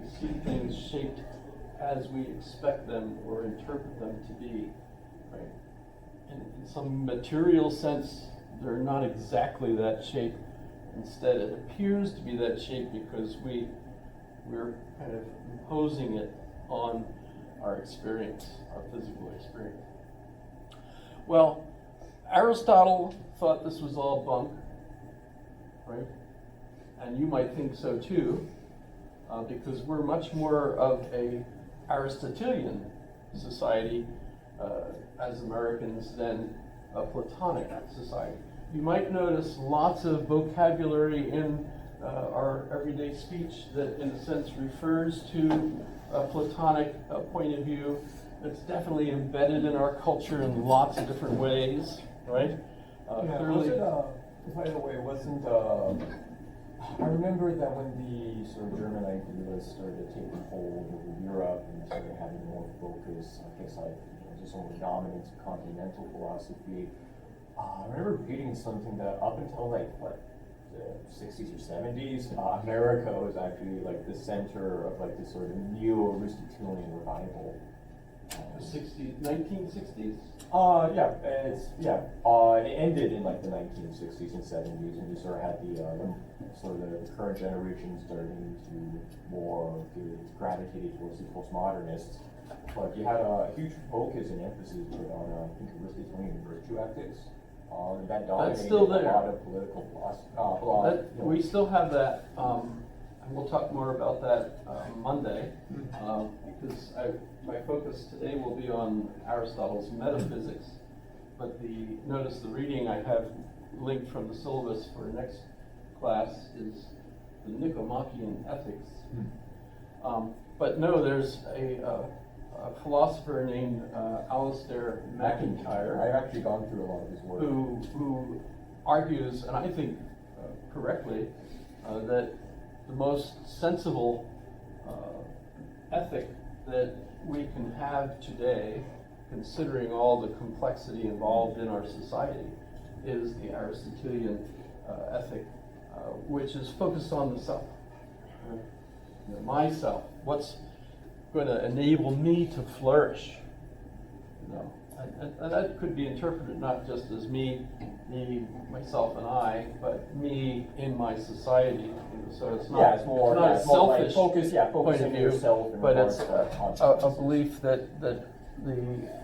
see things shaped as we expect them or interpret them to be, right? In some material sense, they're not exactly that shape. Instead, it appears to be that shape because we're kind of imposing it on our experience, our physical experience. Well, Aristotle thought this was all bunk, right? And you might think so too, because we're much more of a Aristotelian society as Americans than a Platonic society. You might notice lots of vocabulary in our everyday speech that in a sense refers to a Platonic point of view. It's definitely embedded in our culture in lots of different ways, right? Clearly, by the way, I remember that when the sort of German ideas started taking hold over Europe and started having more focus, I guess just on the dominance of continental philosophy, I remember reading something that up until the 60s or 70s, America was actually like the center of like this sort of neo-Aristotelian revival. 1960s? It ended in like the 1960s and 70s, and you sort of had the current generation starting to more gravitated towards the postmodernists. But you had a huge focus and emphasis put on Aristotelian virtue ethics. That dominated still there. a lot of political philosophy. We still have that, and we'll talk more about that Monday, because my focus today will be on Aristotle's metaphysics. But notice the reading I have linked from the syllabus for next class is the Nicomachean Ethics. But no, there's a philosopher named Alasdair MacIntyre. I've actually gone through a lot of his work. Who argues, and I think correctly, that the most sensible ethic that we can have today, considering all the complexity involved in our society, is the Aristotelian ethic, which is focused on the self. Myself, what's going to enable me to flourish? And that could be interpreted not just as me, myself, and I, but me in my society. So it's not, it's more, it's not a selfish focus point of view, yourself, but it's a belief that the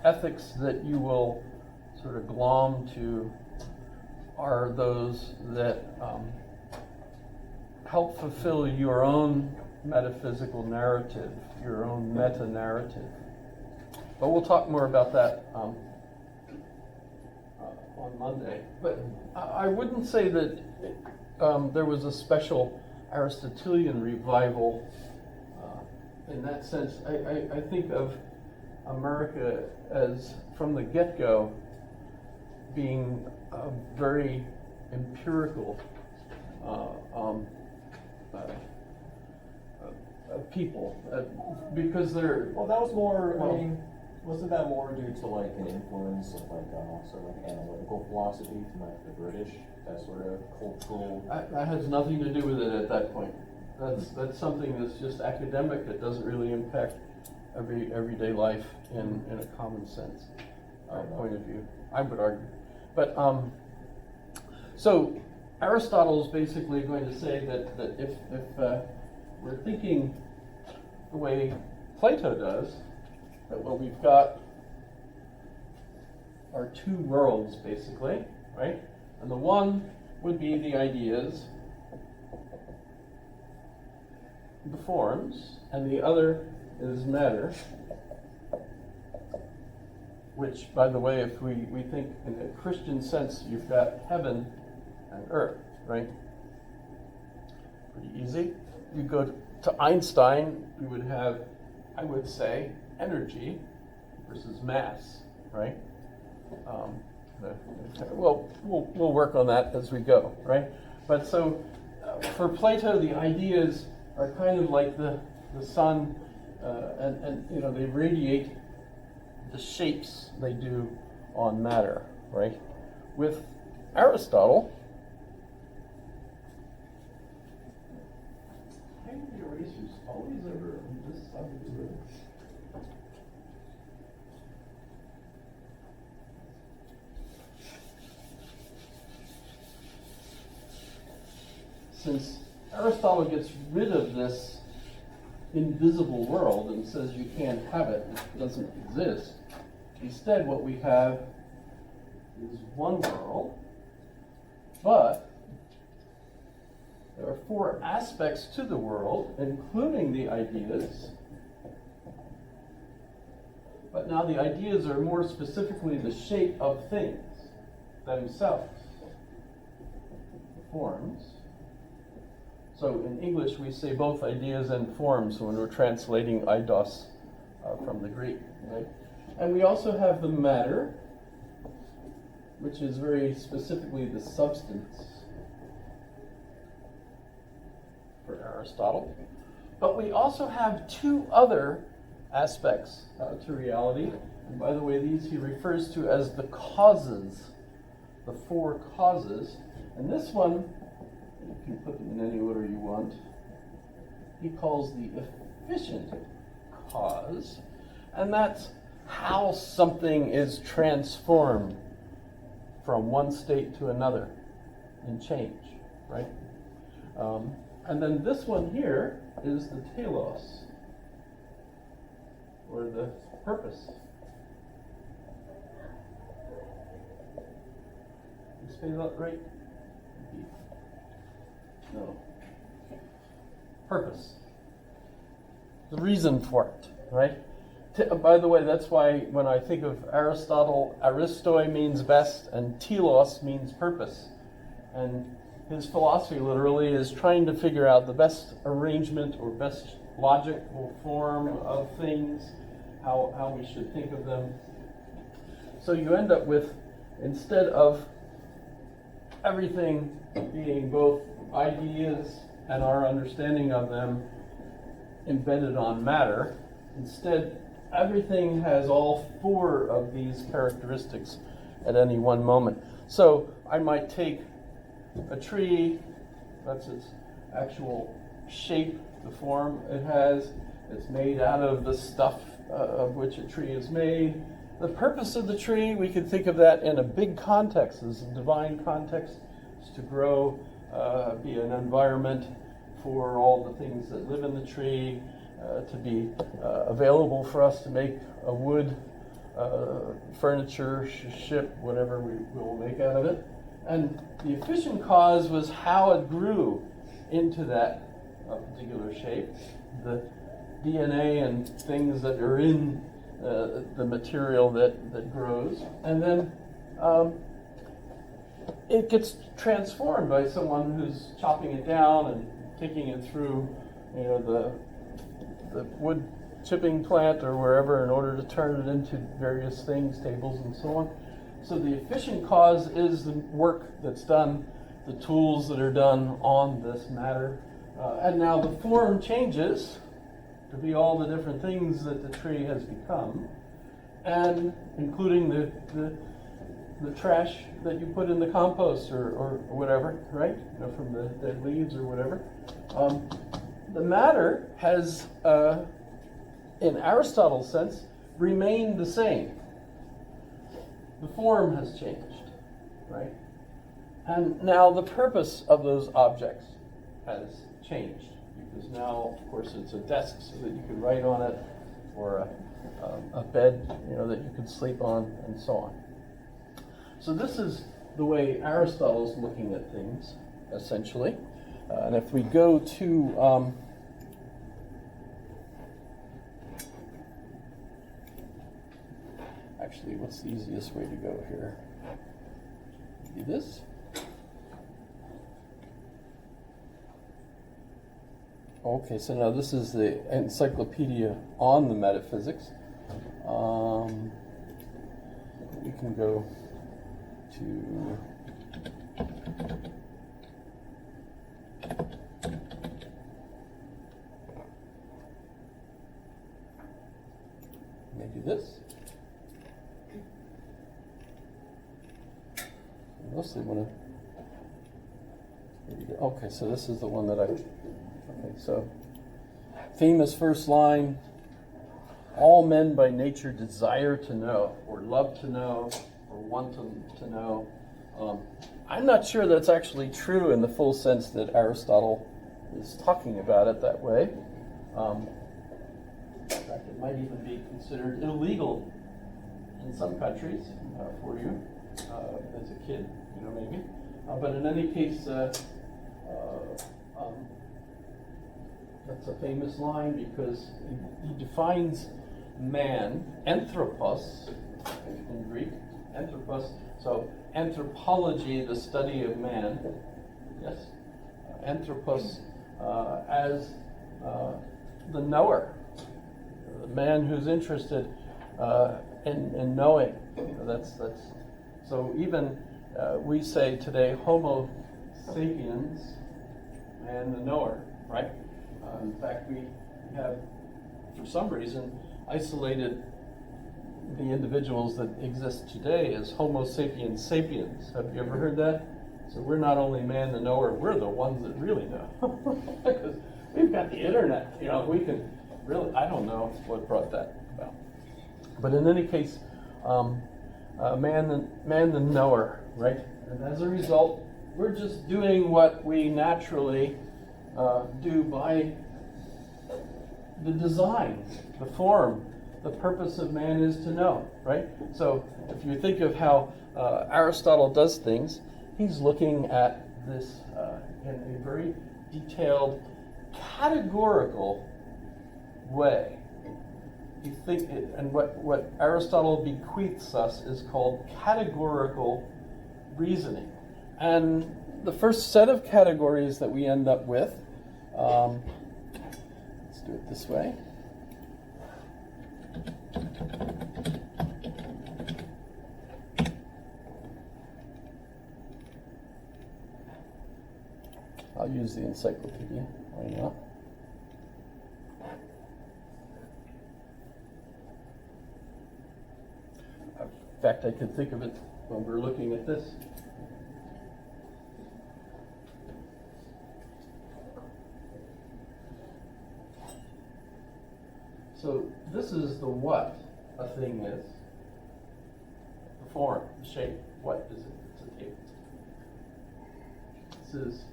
ethics that you will sort of glom to are those that help fulfill your own metaphysical narrative, your own meta-narrative. But we'll talk more about that on Monday. But I wouldn't say that there was a special Aristotelian revival in that sense. I think of America as, from the get-go, being a very empirical people, because they're... Well, that was more, wasn't that more due to like an influence of like sort of like analytical philosophy from like the British, that sort of cultural... That has nothing to do with it at that point. That's something that's just academic. It doesn't really impact everyday life in a common sense point of view, I would argue. But so Aristotle is basically going to say that if we're thinking the way Plato does, that what we've got are two worlds, basically, right? And the one would be the ideas, the forms, and the other is matter, which, by the way, if we think in a Christian sense, you've got heaven and earth, right? Pretty easy. You go to Einstein, you would have, I would say, energy versus mass, right? Well, we'll work on that as we go, right? But so for Plato, the ideas are kind of like the sun, and they radiate the shapes they do on matter, right? With Aristotle, how do you erase yourself? always ever on this side of the room. Since Aristotle gets rid of this invisible world and says you can't have it, it doesn't exist, instead what we have is one world, but there are four aspects to the world, including the ideas. But now the ideas are more specifically the shape of things themselves, the forms. So in English we say both ideas and forms when we're translating eidos from the Greek, right? And we also have the matter, which is very specifically the substance for Aristotle. But we also have two other aspects to reality. And by the way, these he refers to as the causes, the four causes. And this one, you can put them in any order you want, he calls the efficient cause. And that's how something is transformed from one state to another in change, right? And then this one here is the telos, or the purpose. You say that right? No. Purpose. The reason for it, right? By the way, that's why when I think of Aristotle, aristoi means best and telos means purpose. And his philosophy literally is trying to figure out the best arrangement or best logical form of things, how we should think of them. So you end up with, instead of everything being both ideas and our understanding of them embedded on matter, instead everything has all four of these characteristics at any one moment. So I might take a tree, that's its actual shape, the form it has. It's made out of the stuff of which a tree is made. The purpose of the tree, we can think of that in a big context, as a divine context, is to grow, be an environment for all the things that live in the tree, to be available for us to make a wood, furniture, ship, whatever we will make out of it. And the efficient cause was how it grew into that particular shape. The DNA and things that are in the material that grows. And then it gets transformed by someone who's chopping it down and taking it through, the wood chipping plant or wherever in order to turn it into various things, tables and so on. So the efficient cause is the work that's done, the tools that are done on this matter. And now the form changes to be all the different things that the tree has become, and including the trash that you put in the compost or whatever, right? From the dead leaves or whatever. The matter has, in Aristotle's sense, remained the same. The form has changed, right? And now the purpose of those objects has changed, because now, of course, it's a desk so that you can write on it, or a bed, that you can sleep on, and so on. So this is the way Aristotle's looking at things, essentially. And if we go to actually, what's the easiest way to go here? Do this. Okay, so now this is the encyclopedia on the metaphysics. We can go to maybe this. Mostly want to. Okay, so this is the one that I. Okay, so famous first line, all men by nature desire to know, or love to know, or want to know. I'm not sure that's actually true in the full sense that Aristotle is talking about it that way. In fact, it might even be considered illegal in some countries for you as a kid, maybe. But in any case, that's a famous line because he defines man, anthropos in Greek, anthropos. So anthropology, the study of man, yes, anthropos as the knower, the man who's interested in knowing. That's so even we say today Homo sapiens, man the knower, right? In fact, we have, for some reason, isolated the individuals that exist today as Homo sapiens sapiens. Have you ever heard that? So we're not only man the knower, we're the ones that really know. Because we've got the internet, we can really, I don't know what brought that about. But in any case, man the knower, right? And as a result, we're just doing what we naturally do by the design, the form. The purpose of man is to know, right? So if you think of how Aristotle does things, he's looking at this in a very detailed, categorical way. You think it, and what Aristotle bequeaths us is called categorical reasoning. And the first set of categories that we end up with, let's do it this way. I'll use the encyclopedia. Why not? In fact, I could think of it when we're looking at this. So this is the what a thing is. The form, the shape. What is it? It's a table. This is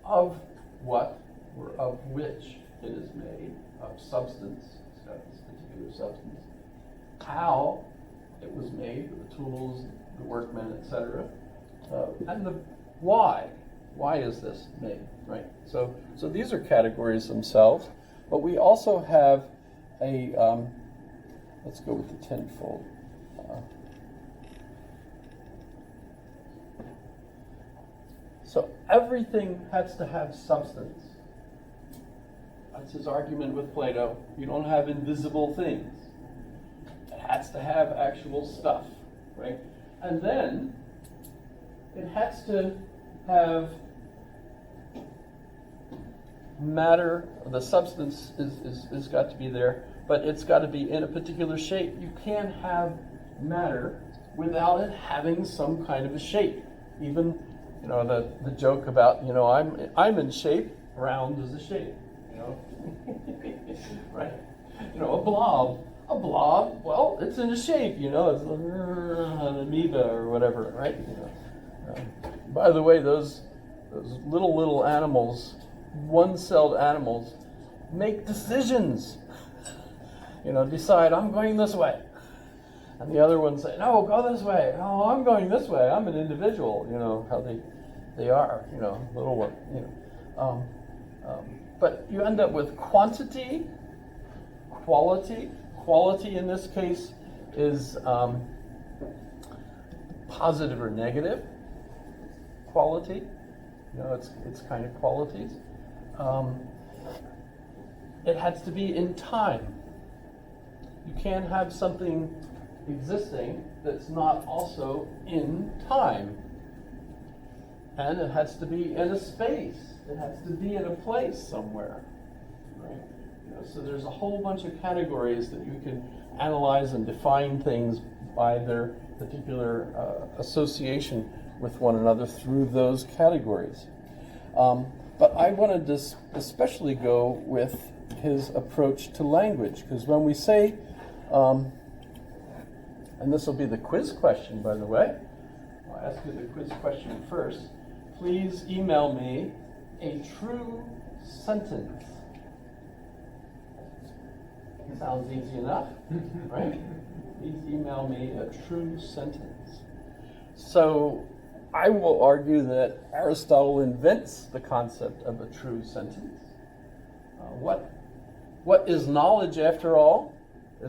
of what or of which it is made, of substance, so this particular substance. How it was made, with the tools, the workmen, etc. And the why. Why is this made, right? So these are categories themselves, but we also have a, let's go with the tenfold. So everything has to have substance. That's his argument with Plato. You don't have invisible things. It has to have actual stuff, right? And then it has to have matter. The substance is got to be there, but it's got to be in a particular shape. You can't have matter without it having some kind of a shape. Even the joke about I'm in shape, round is a shape, right? A blob, well, it's in a shape, it's an amoeba or whatever, right? By the way, those little animals, one-celled animals, make decisions. Decide I'm going this way, and the other ones say no, go this way. Oh, I'm going this way. I'm an individual. How they are. Little one. But you end up with quantity, quality. Quality in this case is positive or negative. Quality. It's kind of qualities. It has to be in time. You can't have something existing that's not also in time. And it has to be in a space. It has to be in a place somewhere. Right? So there's a whole bunch of categories that you can analyze and define things by their particular association with one another through those categories. But I wanted to especially go with his approach to language, because when we say, and this will be the quiz question, by the way. I'll ask you the quiz question first. Please email me a true sentence. Sounds easy enough, right? Please email me a true sentence. So I will argue that Aristotle invents the concept of a true sentence. What is knowledge after all?